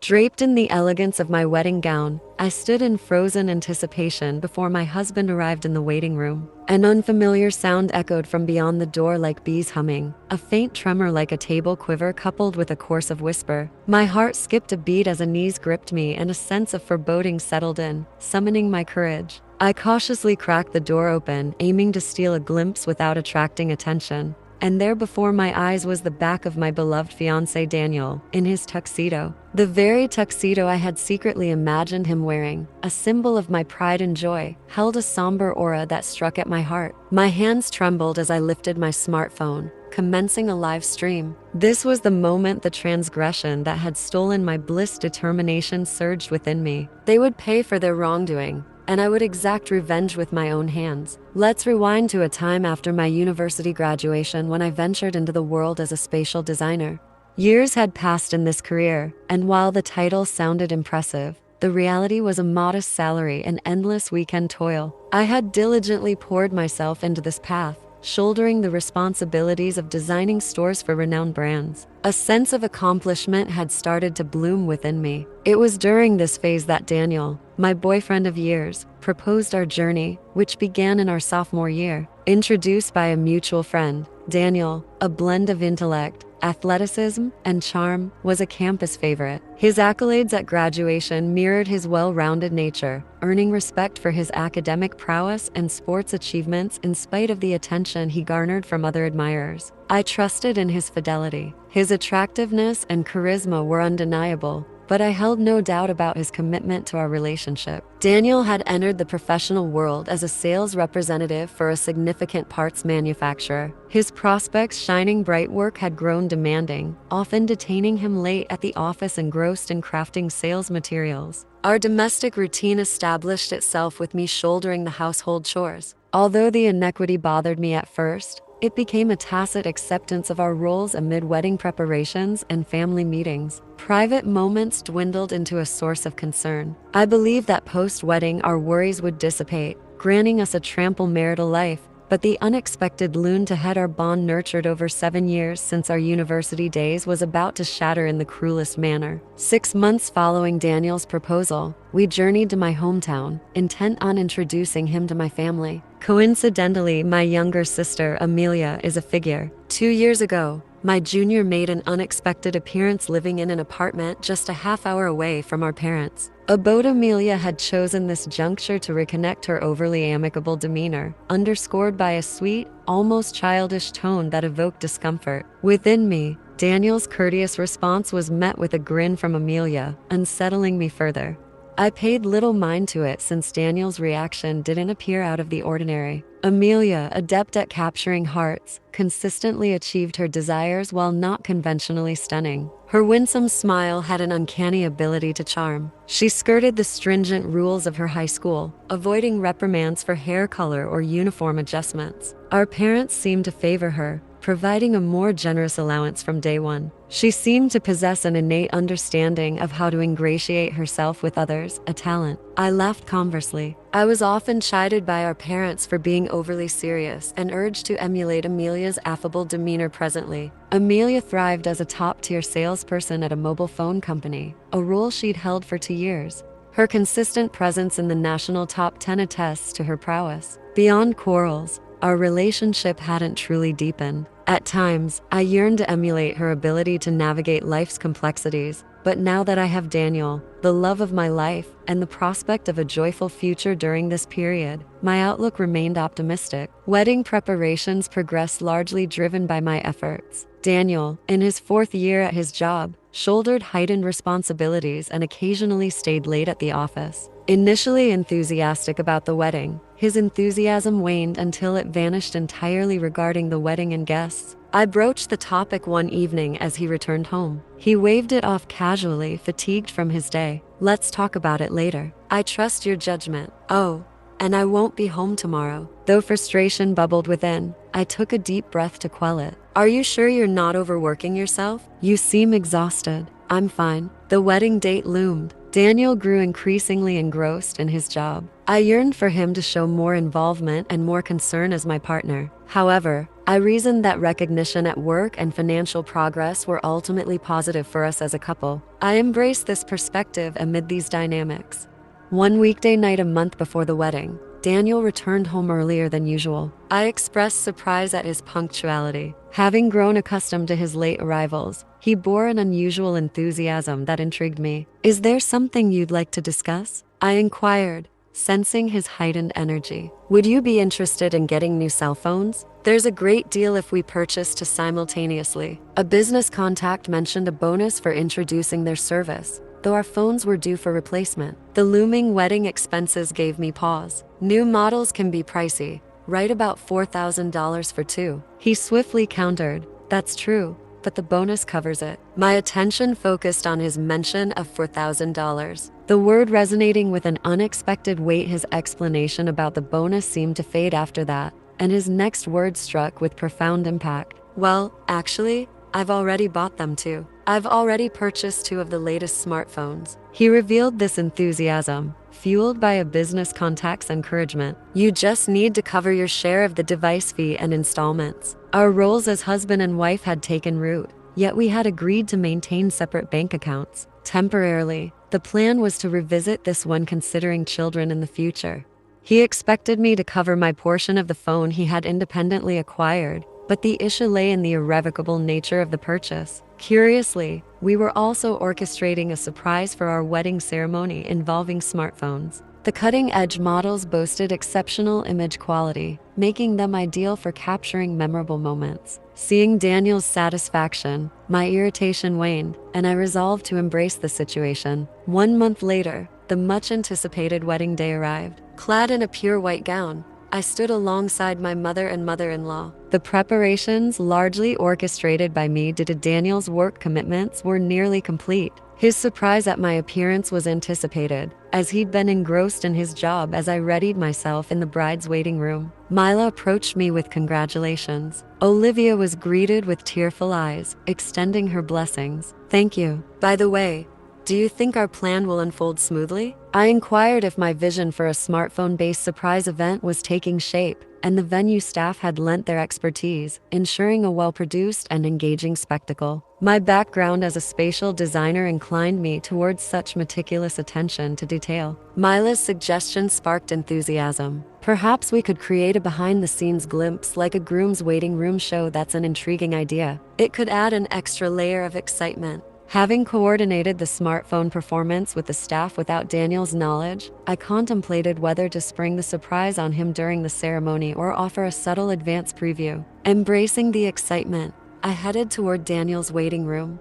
Draped in the elegance of my wedding gown, I stood in frozen anticipation before my husband arrived in the waiting room. An unfamiliar sound echoed from beyond the door like bees humming, a faint tremor like a table quiver coupled with a chorus of whisper. My heart skipped a beat as a knees gripped me and a sense of foreboding settled in, summoning my courage. I cautiously cracked the door open, aiming to steal a glimpse without attracting attention. And there before my eyes was the back of my beloved fiancé Daniel, in his tuxedo. The very tuxedo I had secretly imagined him wearing, a symbol of my pride and joy, held a somber aura that struck at my heart. My hands trembled as I lifted my smartphone, commencing a live stream. This was the moment the transgression that had stolen my bliss determination surged within me. They would pay for their wrongdoing, and I would exact revenge with my own hands. Let's rewind to a time after my university graduation when I ventured into the world as a spatial designer. Years had passed in this career, and while the title sounded impressive, the reality was a modest salary and endless weekend toil. I had diligently poured myself into this path, shouldering the responsibilities of designing stores for renowned brands. A sense of accomplishment had started to bloom within me. It was during this phase that Daniel, my boyfriend of years, proposed our journey, which began in our sophomore year. Introduced by a mutual friend, Daniel, a blend of intellect, athleticism, and charm, was a campus favorite. His accolades at graduation mirrored his well-rounded nature, earning respect for his academic prowess and sports achievements in spite of the attention he garnered from other admirers. I trusted in his fidelity. His attractiveness and charisma were undeniable, but I held no doubt about his commitment to our relationship. Daniel had entered the professional world as a sales representative for a significant parts manufacturer. His prospects' shining bright work had grown demanding, often detaining him late at the office engrossed in crafting sales materials. Our domestic routine established itself with me shouldering the household chores. Although the inequity bothered me at first, it became a tacit acceptance of our roles amid wedding preparations and family meetings. Private moments dwindled into a source of concern. I believed that post-wedding our worries would dissipate, granting us a tranquil marital life. But the unexpected loomed ahead. Our bond, nurtured over 7 years since our university days, was about to shatter in the cruelest manner. 6 months following Daniel's proposal, we journeyed to my hometown, intent on introducing him to my family. Coincidentally, my younger sister, Amelia, is a figure. 2 years ago, my junior made an unexpected appearance living in an apartment just a half-hour away from our parents. Both Amelia had chosen this juncture to reconnect her overly amicable demeanor, underscored by a sweet, almost childish tone that evoked discomfort. Within me, Daniel's courteous response was met with a grin from Amelia, unsettling me further. I paid little mind to it since Daniel's reaction didn't appear out of the ordinary. Amelia, adept at capturing hearts, consistently achieved her desires while not conventionally stunning. Her winsome smile had an uncanny ability to charm. She skirted the stringent rules of her high school, avoiding reprimands for hair color or uniform adjustments. Our parents seemed to favor her, providing a more generous allowance from day one. She seemed to possess an innate understanding of how to ingratiate herself with others, a talent I laughed conversely. I was often chided by our parents for being overly serious and urged to emulate Amelia's affable demeanor presently. Amelia thrived as a top-tier salesperson at a mobile phone company, a role she'd held for 2 years. Her consistent presence in the national top 10 attests to her prowess. Beyond quarrels, our relationship hadn't truly deepened. At times, I yearned to emulate her ability to navigate life's complexities, but now that I have Daniel, the love of my life, and the prospect of a joyful future during this period, my outlook remained optimistic. Wedding preparations progressed largely driven by my efforts. Daniel, in his 4th year at his job, shouldered heightened responsibilities and occasionally stayed late at the office. Initially enthusiastic about the wedding, his enthusiasm waned until it vanished entirely regarding the wedding and guests. I broached the topic one evening as he returned home. He waved it off casually, fatigued from his day. "Let's talk about it later. I trust your judgment." "Oh, and I won't be home tomorrow." Though frustration bubbled within, I took a deep breath to quell it. "Are you sure you're not overworking yourself? You seem exhausted." "I'm fine." The wedding date loomed. Daniel grew increasingly engrossed in his job. I yearned for him to show more involvement and more concern as my partner. However, I reasoned that recognition at work and financial progress were ultimately positive for us as a couple. I embraced this perspective amid these dynamics. One weekday night a month before the wedding, Daniel returned home earlier than usual. I expressed surprise at his punctuality. Having grown accustomed to his late arrivals, he bore an unusual enthusiasm that intrigued me. "Is there something you'd like to discuss?" I inquired, sensing his heightened energy. "Would you be interested in getting new cell phones? There's a great deal if we purchase two simultaneously." A business contact mentioned a bonus for introducing their service, though our phones were due for replacement. The looming wedding expenses gave me pause. New models can be pricey, right about $4,000 for two. He swiftly countered, "That's true, but the bonus covers it." My attention focused on his mention of $4,000. The word resonating with an unexpected weight. His explanation about the bonus seemed to fade after that, and his next word struck with profound impact. "Well, actually, I've already bought them too. I've already purchased two of the latest smartphones." He revealed this enthusiasm, fueled by a business contact's encouragement. "You just need to cover your share of the device fee and installments." Our roles as husband and wife had taken root, yet we had agreed to maintain separate bank accounts. Temporarily, the plan was to revisit this when considering children in the future. He expected me to cover my portion of the phone he had independently acquired, but the issue lay in the irrevocable nature of the purchase. Curiously, we were also orchestrating a surprise for our wedding ceremony involving smartphones. The cutting-edge models boasted exceptional image quality, making them ideal for capturing memorable moments. Seeing Daniel's satisfaction, my irritation waned, and I resolved to embrace the situation. 1 month later, the much-anticipated wedding day arrived. Clad in a pure white gown, I stood alongside my mother and mother-in-law. The preparations, largely orchestrated by me due to Daniel's work commitments, were nearly complete. His surprise at my appearance was anticipated, as he'd been engrossed in his job as I readied myself in the bride's waiting room. Mila approached me with congratulations. Olivia was greeted with tearful eyes, extending her blessings. "Thank you. By the way, do you think our plan will unfold smoothly?" I inquired if my vision for a smartphone-based surprise event was taking shape, and the venue staff had lent their expertise, ensuring a well-produced and engaging spectacle. My background as a spatial designer inclined me towards such meticulous attention to detail. Mila's suggestion sparked enthusiasm. "Perhaps we could create a behind-the-scenes glimpse like a groom's waiting room show." "That's an intriguing idea. It could add an extra layer of excitement." Having coordinated the smartphone performance with the staff without Daniel's knowledge, I contemplated whether to spring the surprise on him during the ceremony or offer a subtle advance preview. Embracing the excitement, I headed toward Daniel's waiting room.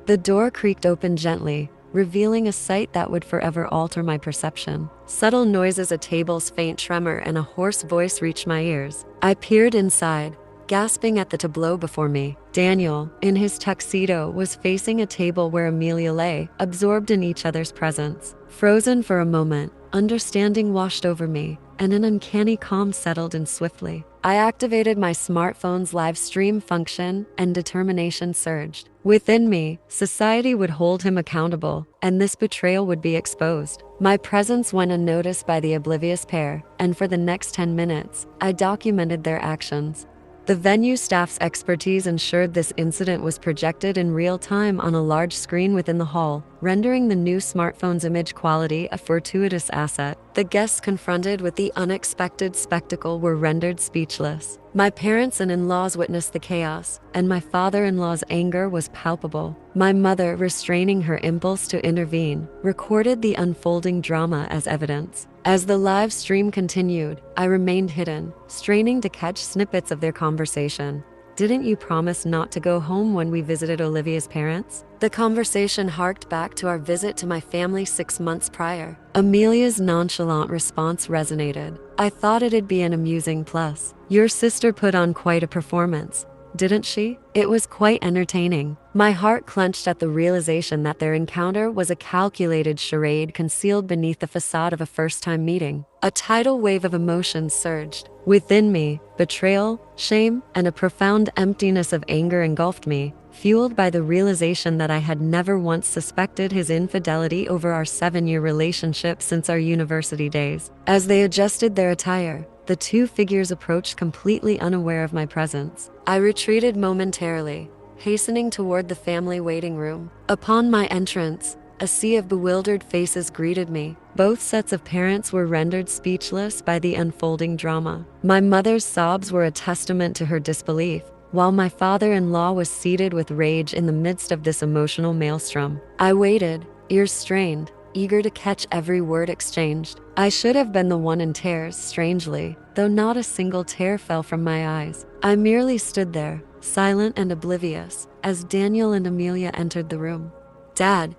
The door creaked open gently, revealing a sight that would forever alter my perception. Subtle noises, a table's faint tremor, and a hoarse voice reached my ears. I peered inside, gasping at the tableau before me. Daniel, in his tuxedo, was facing a table where Amelia lay, absorbed in each other's presence. Frozen for a moment, understanding washed over me, and an uncanny calm settled in swiftly. I activated my smartphone's live stream function, and determination surged. Within me, society would hold him accountable, and this betrayal would be exposed. My presence went unnoticed by the oblivious pair, and for the next 10 minutes, I documented their actions. The venue staff's expertise ensured this incident was projected in real time on a large screen within the hall, rendering the new smartphone's image quality a fortuitous asset. The guests confronted with the unexpected spectacle were rendered speechless. My parents and in-laws witnessed the chaos, and my father-in-law's anger was palpable. My mother, restraining her impulse to intervene, recorded the unfolding drama as evidence. As the live stream continued, I remained hidden, straining to catch snippets of their conversation. "Didn't you promise not to go home when we visited Olivia's parents?" The conversation harked back to our visit to my family 6 months prior. Amelia's nonchalant response resonated. "I thought it'd be an amusing plus. Your sister put on quite a performance, didn't she? It was quite entertaining." My heart clenched at the realization that their encounter was a calculated charade concealed beneath the facade of a first-time meeting. A tidal wave of emotions surged. Within me, betrayal, shame, and a profound emptiness of anger engulfed me, fueled by the realization that I had never once suspected his infidelity over our 7-year relationship since our university days. As they adjusted their attire, the two figures approached completely unaware of my presence. I retreated momentarily, hastening toward the family waiting room. Upon my entrance, a sea of bewildered faces greeted me. Both sets of parents were rendered speechless by the unfolding drama. My mother's sobs were a testament to her disbelief, while my father-in-law was seated with rage in the midst of this emotional maelstrom. I waited, ears strained, eager to catch every word exchanged. I should have been the one in tears, strangely, though not a single tear fell from my eyes. I merely stood there, silent and oblivious, as Daniel and Amelia entered the room. "Dad,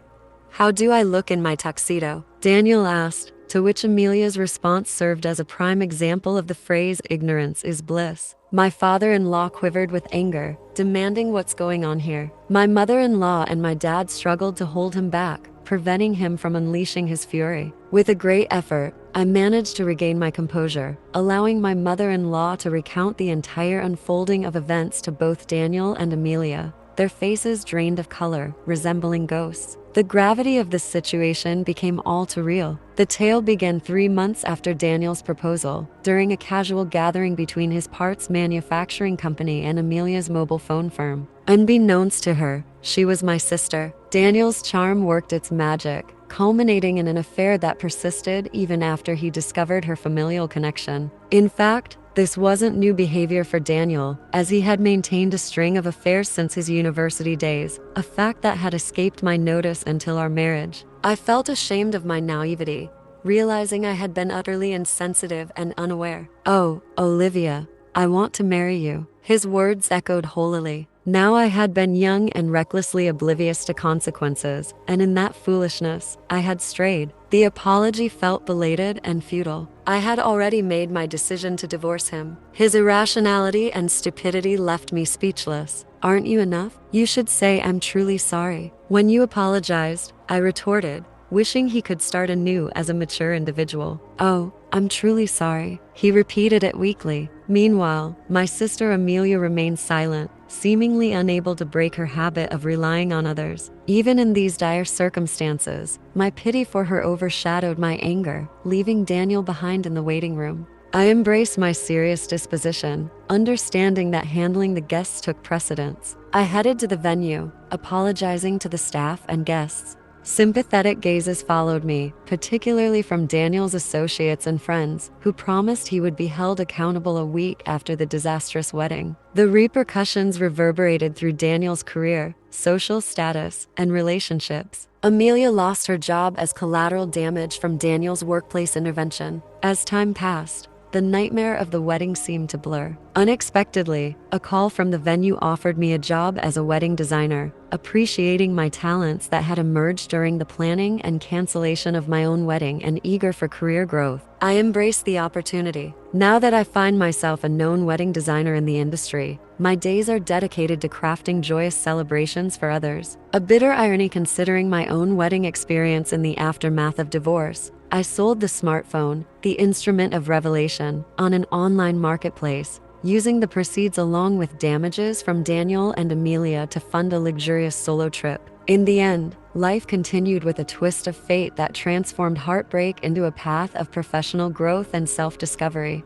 how do I look in my tuxedo?" Daniel asked, to which Amelia's response served as a prime example of the phrase "ignorance is bliss." My father-in-law quivered with anger, demanding what's going on here. My mother-in-law and my dad struggled to hold him back, preventing him from unleashing his fury. With a great effort, I managed to regain my composure, allowing my mother-in-law to recount the entire unfolding of events to both Daniel and Amelia, their faces drained of color, resembling ghosts. The gravity of this situation became all too real. The tale began 3 months after Daniel's proposal, during a casual gathering between his parts manufacturing company and Amelia's mobile phone firm. Unbeknownst to her, she was my sister. Daniel's charm worked its magic, culminating in an affair that persisted even after he discovered her familial connection. In fact, this wasn't new behavior for Daniel, as he had maintained a string of affairs since his university days, a fact that had escaped my notice until our marriage. I felt ashamed of my naivety, realizing I had been utterly insensitive and unaware. "Oh, Olivia, I want to marry you." His words echoed holily. Now I had been young and recklessly oblivious to consequences, and in that foolishness, I had strayed. The apology felt belated and futile. I had already made my decision to divorce him. His irrationality and stupidity left me speechless. "Aren't you enough? You should say I'm truly sorry." "When you apologized," I retorted, wishing he could start anew as a mature individual. "Oh, I'm truly sorry." He repeated it weakly. Meanwhile, my sister Amelia remained silent, seemingly unable to break her habit of relying on others. Even in these dire circumstances, my pity for her overshadowed my anger, leaving Daniel behind in the waiting room. I embraced my serious disposition, understanding that handling the guests took precedence. I headed to the venue, apologizing to the staff and guests. Sympathetic gazes followed me, particularly from Daniel's associates and friends, who promised he would be held accountable a week after the disastrous wedding. The repercussions reverberated through Daniel's career, social status, and relationships. Amelia lost her job as collateral damage from Daniel's workplace intervention. As time passed, the nightmare of the wedding seemed to blur. Unexpectedly, a call from the venue offered me a job as a wedding designer, appreciating my talents that had emerged during the planning and cancellation of my own wedding and eager for career growth. I embraced the opportunity. Now that I find myself a known wedding designer in the industry, my days are dedicated to crafting joyous celebrations for others. A bitter irony considering my own wedding experience in the aftermath of divorce. I sold the smartphone, the instrument of revelation, on an online marketplace, using the proceeds along with damages from Daniel and Amelia to fund a luxurious solo trip. In the end, life continued with a twist of fate that transformed heartbreak into a path of professional growth and self-discovery.